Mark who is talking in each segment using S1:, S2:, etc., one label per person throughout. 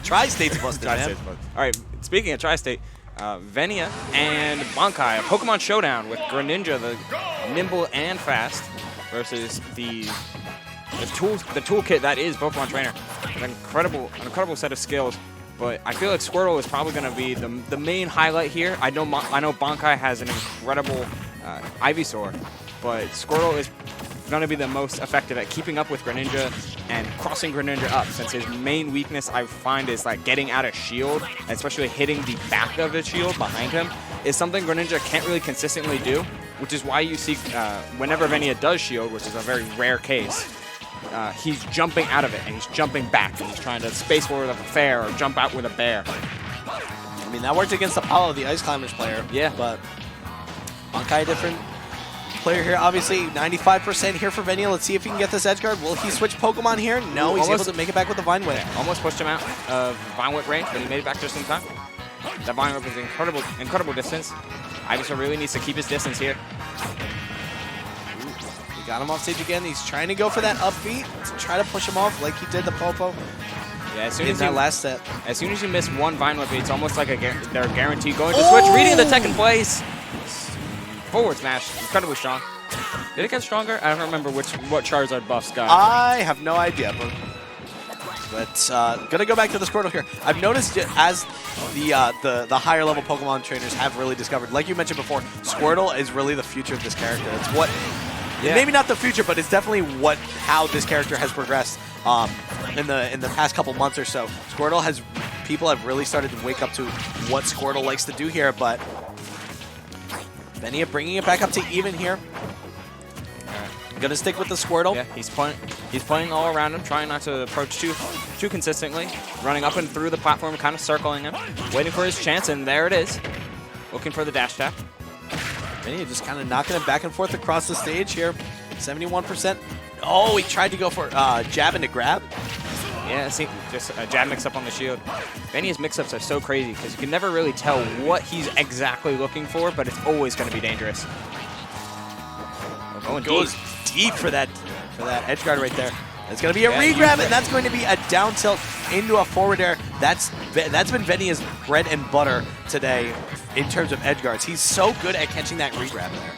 S1: Tri-State's busted, man.
S2: All right, speaking of Tri-State, Venia and Bankai, a Pokemon showdown with Greninja, the nimble and fast, versus the toolkit that is Pokemon Trainer. An incredible set of skills. But I feel like Squirtle is probably going to be the main highlight here. I know Bankai has an incredible Ivysaur, but Squirtle is going to be the most effective at keeping up with Greninja and crossing Greninja up, since his main weakness I find is like getting out of shield, especially hitting the back of the shield behind him, is something Greninja can't really consistently do, which is why you see whenever Venia does shield, which is a very rare case, he's jumping out of it, and he's jumping back, and he's trying to space forward with a fair or jump out with a bear.
S1: I mean, that worked against Apollo, the Ice Climbers player.
S2: Yeah.
S1: But Bankai, different player here. Obviously, 95% here for Venia. Let's see if he can get this edge guard. Will he switch Pokemon here? No, he's able to make it back with the Vine Whip.
S2: Yeah, almost pushed him out of Vine Whip range, but he made it back just in time. That Vine Whip is incredible distance. Ivysaur really needs to keep his distance here.
S1: He got him off stage again. He's trying to go for that up beat to try to push him off like he did the Popo.
S2: Yeah, as soon
S1: as that last set.
S2: As soon as you miss one Vine Whip, it's almost like they're guaranteed going to switch. Reading the second place. Forward smash, incredibly strong. Did it get stronger? I don't remember what Charizard buffs got.
S1: I have no idea, but gonna go back to the Squirtle here. I've noticed as the higher level Pokemon trainers have really discovered, like you mentioned before, Squirtle is really the future of this character. It's what, maybe not the future, but it's definitely how this character has progressed in the past couple months or so. People have really started to wake up to what Squirtle likes to do here, but Venia bringing it back up to even here. Gonna stick with the Squirtle.
S2: Yeah, he's playing all around him, trying not to approach too consistently. Running up and through the platform, kind of circling him, waiting for his chance, and there it is. Looking for the dash tap.
S1: Venia just kind of knocking him back and forth across the stage here. 71%. Oh, he tried to go for jab into grab.
S2: Yeah, see, just a jab mix-up on the shield. Venia's mix-ups are so crazy because you can never really tell what he's exactly looking for, but it's always going to be dangerous.
S1: Oh, goes deep for that edge guard right there. It's going to be a re-grab, and that's going to be a down tilt into a forward air. That's been Venia's bread and butter today in terms of edge guards. He's so good at catching that re-grab there.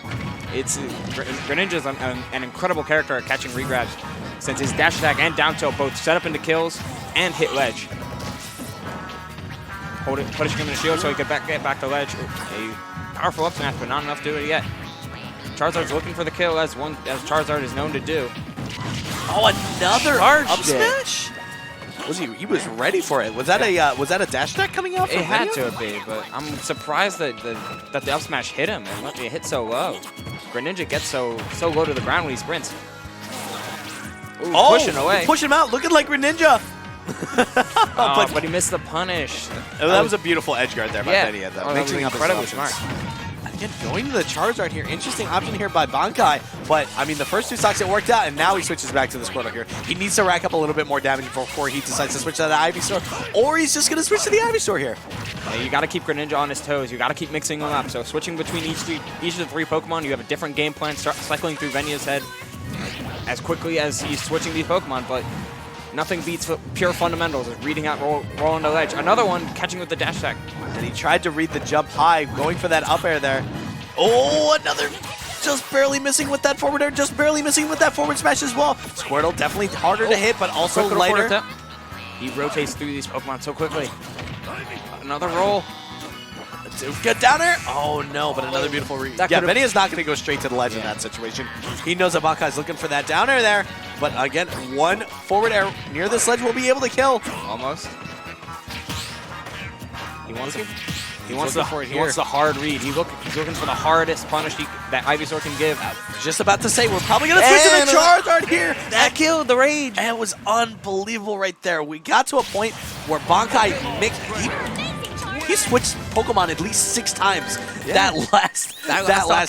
S2: Greninja's an incredible character at catching re-grabs, since his dash attack and down tilt both set up into kills and hit ledge. Punishing him in the shield so he could get back to ledge. A powerful up smash, but not enough to do it yet. Charizard's looking for the kill, as Charizard is known to do.
S1: Oh, another up smash? He was ready for it. Was that a dash attack coming out?
S2: It had to be, but I'm surprised that the up smash hit him and let me hit so low. Greninja gets so low to the ground when he sprints. Ooh, pushing away.
S1: Push him out, looking like Greninja.
S2: But he missed the punish.
S1: That was a beautiful edge guard there by Venia, though.
S2: Mixing up incredibly smart.
S1: Again, going to the Charizard here. Interesting option here by Bankai. But, I mean, the first two stocks it worked out, and now he switches back to the Squirtle here. He needs to rack up a little bit more damage before he decides to switch to the Ivysaur, or he's just going to switch to the Ivysaur here.
S2: Yeah, you got to keep Greninja on his toes. You got to keep mixing them up. So switching between each of the three Pokemon, you have a different game plan. Start cycling through Venia's head as quickly as he's switching these Pokemon, but nothing beats pure fundamentals of reading out, roll on the ledge. Another one catching with the dash attack.
S1: And he tried to read the jump high, going for that up air there. Oh, another just barely missing with that forward air, just barely missing with that forward smash as well. Squirtle definitely harder to hit, but also lighter.
S2: He rotates through these Pokemon so quickly. Another roll.
S1: Get down there. Oh, no, but another beautiful read. Yeah, Venia's not going to go straight to the ledge in that situation. He knows that Bankai's looking for that down air there. But again, one forward air near this ledge will be able to kill.
S2: Almost. He wants the hard read. He's looking for the hardest punish that Ivysaur can give.
S1: Just about to say, we're probably going to switch to the Charizard here.
S2: That killed the rage.
S1: And it was unbelievable right there. We got to a point where Bankai mixed. He switched Pokemon at least 6 times that last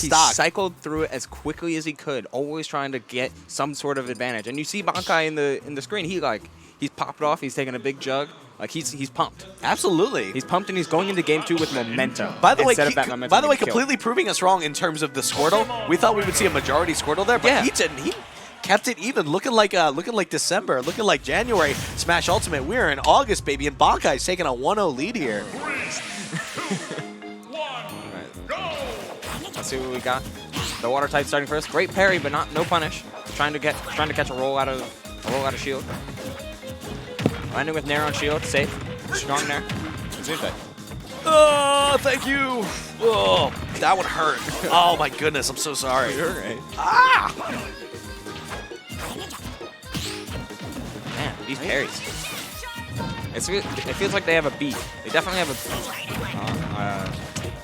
S1: stock.
S2: He cycled through it as quickly as he could, always trying to get some sort of advantage. And you see Bankai in the screen. He's popped off. He's taking a big jug. Like he's pumped.
S1: Absolutely.
S2: He's pumped, and he's going into game 2 with momentum.
S1: By the way, completely proving us wrong in terms of the Squirtle. We thought we would see a majority Squirtle there, but he didn't. He kept it even, looking like December, looking like January. Smash Ultimate, we're in August, baby, and Bankai's taking a 1-0 lead here.
S2: Let's see what we got. The water type starting first. Great parry, but no punish. Trying to catch a roll out of shield. Landing with Nair on shield, safe. Strong Nair.
S1: Oh, thank you. Oh, that one hurt. Oh my goodness, I'm so sorry.
S2: You're right.
S1: Ah!
S2: Man, these parries. It feels like they have a beat. They definitely have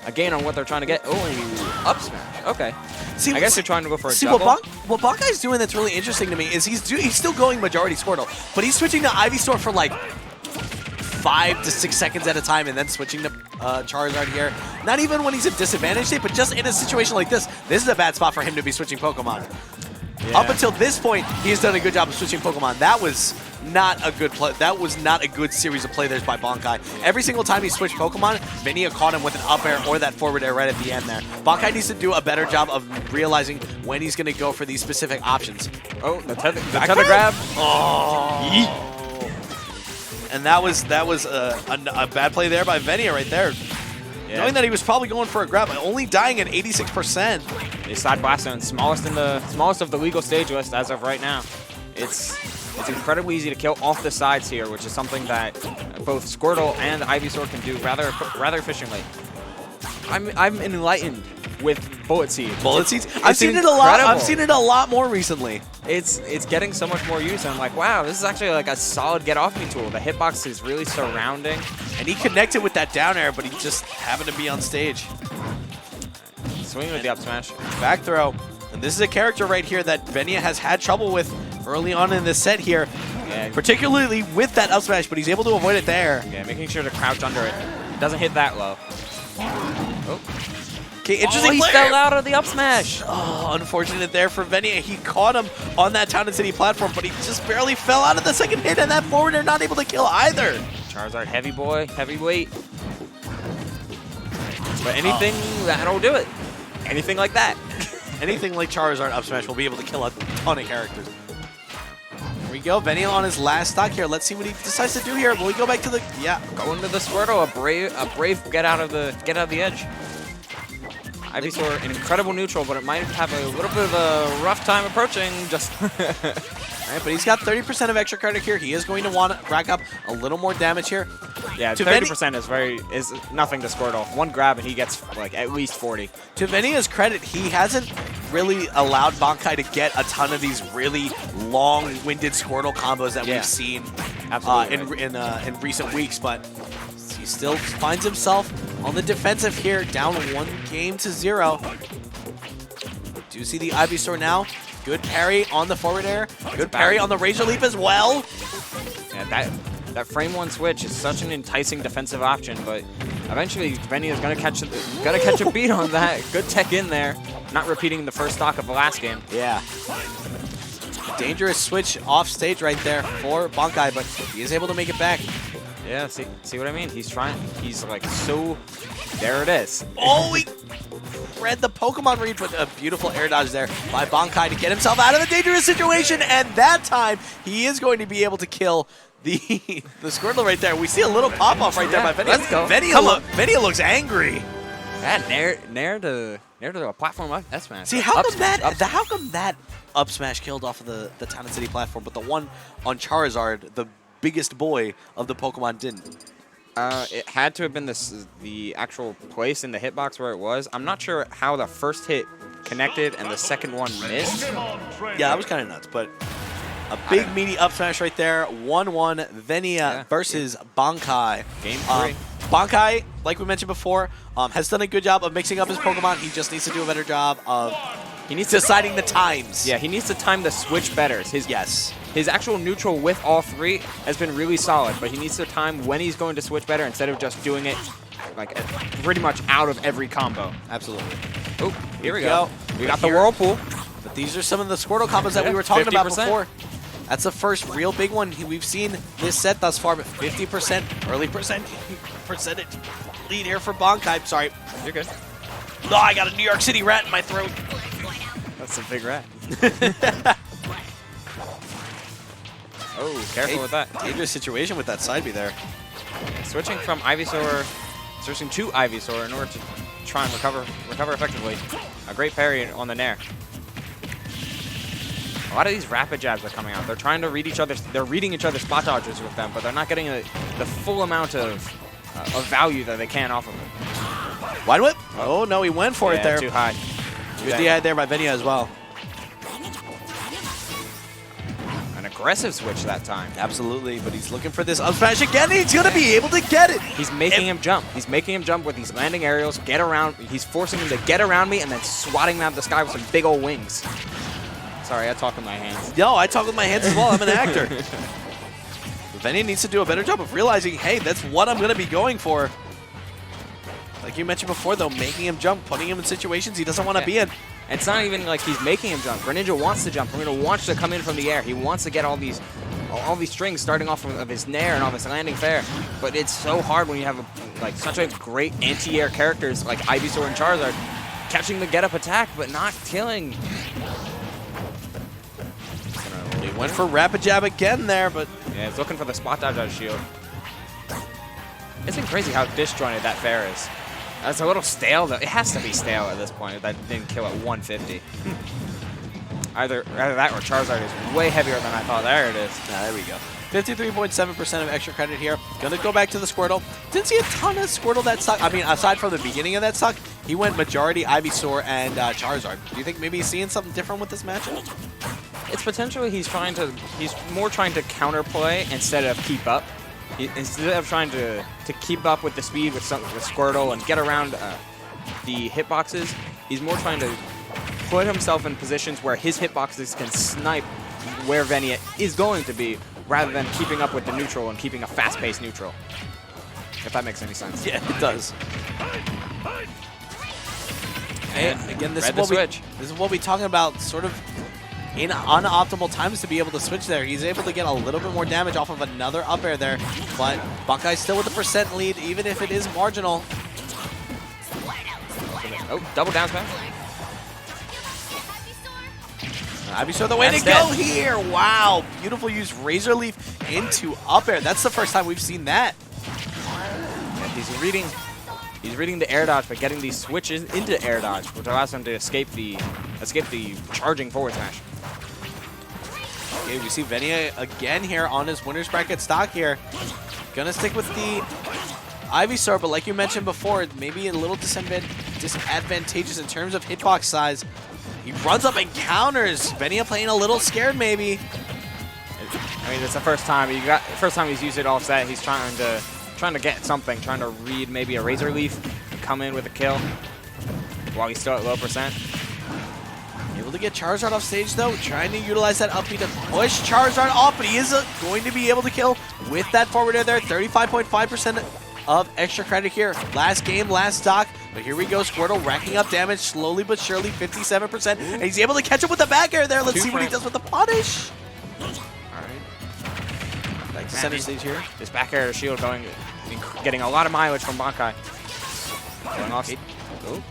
S2: a gain on what they're trying to get. Oh, up smash. Okay.
S1: See,
S2: I guess they're trying to go for a
S1: see,
S2: double.
S1: what Bankai's doing that's really interesting to me is he's still going majority Squirtle, but he's switching to Ivysaur for like 5 to 6 seconds at a time and then switching to Charizard here. Not even when he's in disadvantage state, but just in a situation like this. This is a bad spot for him to be switching Pokemon. Yeah. Up until this point, he's done a good job of switching Pokemon. That was not a good play. That was not a good series of play there by Bankai. Every single time he switched Pokemon, Venia caught him with an up air or that forward air right at the end there. Bankai needs to do a better job of realizing when he's going to go for these specific options.
S2: Oh, the tether grab.
S1: Oh.
S2: Yeet.
S1: And that was a bad play there by Venia right there. Yeah. Knowing that he was probably going for a grab, only dying at 86%.
S2: A side blast zone, smallest of the legal stage list as of right now. It's incredibly easy to kill off the sides here, which is something that both Squirtle and Ivysaur can do rather efficiently. I'm enlightened with Bullet Seed.
S1: Bullet Seeds? I've seen it a lot. I've seen it a lot more recently.
S2: It's getting so much more use. I'm like, wow, this is actually like a solid get off me tool. The hitbox is really surrounding.
S1: And he connected with that down air, but he just happened to be on stage.
S2: Swinging with the up smash.
S1: Back throw. And this is a character right here that Venia has had trouble with early on in the set here. Yeah. Particularly with that up smash, but he's able to avoid it there.
S2: Yeah, making sure to crouch under it. Doesn't hit that low. Oh.
S1: Okay, interesting.
S2: He fell out of the up smash.
S1: Oh, unfortunate there for Venia. He caught him on that Town and City platform, but he just barely fell out of the second hit, and that forward air not able to kill either.
S2: Charizard heavy boy, heavyweight. But anything that'll do it. Anything like that.
S1: Anything like Charizard up smash will be able to kill a ton of characters. Here we go, Venia on his last stock here. Let's see what he decides to do here. Will he go back to the
S2: go into the Squirtle, a brave get out of the edge. Ivysaur, an incredible neutral, but it might have a little bit of a rough time approaching. Just
S1: all right, but he's got 30% of extra credit here. He is going to want to rack up a little more damage here.
S2: Yeah, 30% is nothing to Squirtle. One grab and he gets like at least 40.
S1: To Venia's credit, he hasn't really allowed Bankai to get a ton of these really long-winded Squirtle combos that we've seen in recent weeks, but he still finds himself on the defensive here, down 1-0. Do you see the Ivysaur now? Good parry on the forward air. Good parry on the Razor Leap as well.
S2: Yeah, that frame one switch is such an enticing defensive option, but eventually Venia is gonna catch a beat on that. Good tech in there, not repeating the first stock of the last game.
S1: Yeah. Dangerous switch off stage right there for Bankai, but he is able to make it back.
S2: Yeah, see what I mean? He's like so. There it is.
S1: Oh, he read the Pokemon read, but a beautiful air dodge there by Bankai to get himself out of the dangerous situation, and that time he is going to be able to kill the Squirtle right there. We see a little pop-off right there by Venia.
S2: Let's go.
S1: Venia looks angry.
S2: Yeah, nair to a platform up smash.
S1: See, how come that up smash killed off of the Town and City platform, but the one on Charizard, the biggest boy of the Pokemon, didn't?
S2: It had to have been the actual place in the hitbox where it was. I'm not sure how the first hit connected and the second one missed.
S1: Yeah, that was kind of nuts, but a big meaty up smash right there. 1-1 Venia versus Bankai.
S2: Game 3.
S1: Bankai, like we mentioned before, has done a good job of mixing up his Pokemon. He just needs to do a better job of deciding the times.
S2: Yeah, he needs to time the switch better. His actual neutral with all three has been really solid, but he needs to time when he's going to switch better instead of just doing it like pretty much out of every combo.
S1: Absolutely.
S2: Oh, here we go. We got the Whirlpool.
S1: But these are some of the Squirtle combos that we were talking about before. That's the first real big one we've seen this set thus far, but 50% early percentage lead here for Bankai. Sorry.
S2: You're good.
S1: Oh, I got a New York City rat in my throat.
S2: That's a big rat. Oh, careful with that.
S1: Dangerous situation with that side B there.
S2: Switching from Ivysaur, switching to Ivysaur in order to try and recover effectively. A great parry on the Nair. A lot of these rapid jabs are coming out. They're trying to read each other's, they're reading each other's spot dodges with them, but they're not getting the full amount of value that they can off of it.
S1: Wide whip? Oh no, he went for it there.
S2: Too high.
S1: Good DI there by Venia as well.
S2: An aggressive switch that time.
S1: Absolutely, but he's looking for this up smash again, and he's going to be able to get it.
S2: He's making him jump. He's making him jump with these landing aerials, get around. He's forcing him to get around me and then swatting him out of the sky with some big old wings. Sorry, I talk with my hands.
S1: No, I talk with my hands as well. I'm an actor. Venia needs to do a better job of realizing, hey, that's what I'm going to be going for. Like you mentioned before, though, making him jump, putting him in situations he doesn't want to be in.
S2: And it's not even like he's making him jump. Greninja wants to jump. Greninja wants to come in from the air. He wants to get all these strings starting off of his nair and all this landing fair. But it's so hard when you have such a great anti-air characters like Ivysaur and Charizard catching the get-up attack, but not killing.
S1: He went for rapid jab again there, but
S2: yeah, he's looking for the spot dodge out of shield. It's been crazy how disjointed that fair is. That's a little stale, though. It has to be stale at this point if that didn't kill at 150. Either that or Charizard is way heavier than I thought. There it is.
S1: There we go. 53.7% of extra credit here. Gonna go back to the Squirtle. Didn't see a ton of Squirtle that sucked. I mean, aside from the beginning of that suck, he went majority Ivysaur and Charizard. Do you think maybe he's seeing something different with this matchup?
S2: It's potentially he's more trying to counterplay instead of keep up. Instead of trying to keep up with the speed with Squirtle and get around the hitboxes, he's more trying to put himself in positions where his hitboxes can snipe where Venia is going to be, rather than keeping up with the neutral and keeping a fast-paced neutral. If that makes any sense.
S1: Yeah, it does. And again, this is what we're talking about, sort of in unoptimal times to be able to switch there. He's able to get a little bit more damage off of another up air there, but Bankai still with the percent lead, even if it is marginal.
S2: Oh, double down smash.
S1: Ivysaur the way to go here. Wow, beautiful use Razor Leaf into up air. That's the first time we've seen that.
S2: And he's reading the air dodge, but getting these switches into air dodge, which allows him to escape the charging forward smash.
S1: Okay, we see Venia again here on his winner's bracket stock here. Gonna stick with the Ivysaur, but like you mentioned before, maybe a little disadvantageous in terms of hitbox size. He runs up and counters. Venia playing a little scared, maybe.
S2: I mean, it's the first time he's used it offset. He's trying to get something, trying to read maybe a Razor Leaf, come in with a kill while he's still at low percent.
S1: Able to get Charizard off stage though, trying to utilize that up B to push Charizard off, but he is going to be able to kill with that forward air there. 35.5% of extra credit here. Last game, last stock, but here we go. Squirtle racking up damage slowly but surely, 57%, and he's able to catch up with the back air there. Let's see what he does with the punish.
S2: All right.
S1: Back to center stage here.
S2: This back air shield getting a lot of mileage from Bankai. Going off. Oh.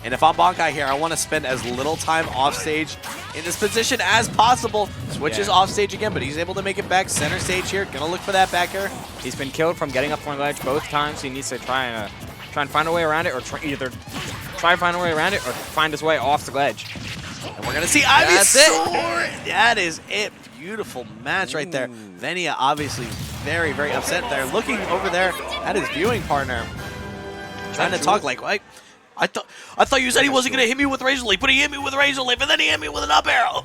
S1: And if I'm Bankai here, I want to spend as little time off stage in this position as possible. Switches off stage again, but he's able to make it back center stage here. Gonna look for that back air.
S2: He's been killed from getting up from the ledge both times. He needs to try and find a way around it, or either try to find a way around it or find his way off the ledge.
S1: And we're gonna see Ivysaur. That is it. Beautiful match right there. Venia obviously very, very upset there. Looking over there at his viewing partner, trying to talk like, I thought you said he wasn't gonna hit me with Razor Leaf, but he hit me with Razor Leaf, and then he hit me with an up arrow.